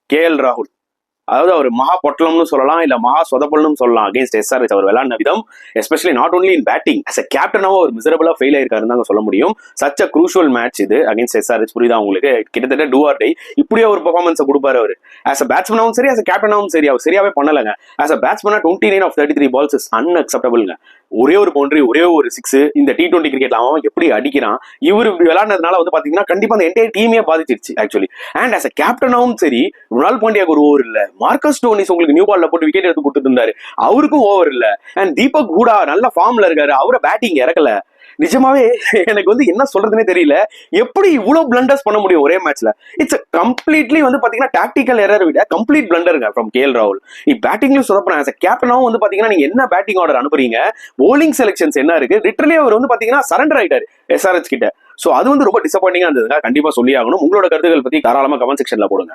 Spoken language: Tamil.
KL ராகுல். அதாவது அவர் மகா பொட்டலம்னு சொல்லலாம், இல்ல மகா சொதப்பல்னு சொல்லலாம். அகேன்ஸ்ட் SRH அவர் விளையாடின விதம், especially not only in batting, as a கேப்டனாவும் அவர் மிசரபிளா ஃபெயில் ஆயிருக்காருன்னு தாங்க சொல்ல முடியும். சச் அ குரூஷியல் மேட்ச் இது அகேன்ஸ்ட் SRH. புரியுதா உங்களுக்கு? கிட்டத்தட்ட டூ ஆர் டை இப்படியே ஒரு பெர்ஃபார்மன்ஸை கொடுப்பாரு அவர். ஆஸ் அ பேட்ஸ்மேனாவும் சரி, ஆஸ் அ கேப்டனாவும் சரி, அவர் சரியாவே பண்ணலங்க. ஆஸ் அ பேட்ஸ்மேனா 29 of 33 balls இஸ் அன்அக்செப்டபிள்ங்க. ஒரே ஒரு பவுண்டரி, ஒரே ஒரு சிக்ஸ். இந்த T20 கிரிக்கெட்ல அவன் எப்படி அடிக்கிறான், இவர் இப்படி விளையாடுனதுனால வந்து பாத்தீங்கன்னா கண்டிப்பா அந்த என்டையர் டீமே பாதிச்சிருச்சு ஆக்சுவலி. அண்ட் ஆஸ் அ கேப்டனாவும் சரி, ருனால் பாண்டியாக்கு ஒரு ஓவர் இல்ல, மார்க்கஸ் ஸ்டோனிஸ் உங்களுக்கு நியூ பால்ல போட்டு விக்கெட் எடுத்து கொடுத்துட்டு இருந்தாரு, அவருக்கும் ஓவர் இல்ல. அண்ட் தீபக் ஹூடா நல்ல ஃபார்ம்ல இருக்காரு, அவரை பேட்டிங் இறக்கல. நிஜமாவே எனக்கு வந்து என்ன சொல்றதுன்னே தெரியல. எப்படி இவ்வளவு பிளண்டர்ஸ் பண்ண முடியும் ஒரே மேட்ச்ல? இட்ஸ் கம்ப்ளீட்லி வந்து பாத்தீங்கன்னா டாக்டிக்கல் எரர் விட கம்ப்ளீட் பிளண்டருங்க ஃப்ரம் KL ராகுல். பேட்டிங்லயும் சொதப்பணும். ஆஸ் அ கேப்டனாவும் வந்து பாத்தீங்கன்னா நீங்க என்ன பேட்டிங் ஆர்டர் அனுப்புறீங்க, போலிங் செலக்ஷன்ஸ் என்ன இருக்கு, லிட்டரலி அவர் வந்து பாத்தீங்கன்னா சரண்டர் ஆயிட்டாரு SRH கிட்ட. சோ அது வந்து ரொம்ப டிசப்பாயிண்டிங்கா இருந்ததுங்க. கண்டிப்பா சொல்லி ஆகணும். உங்களோட கருத்துக்கள் பத்தி தாராளமா கமெண்ட் செக்ஷன்ல போடுங்க.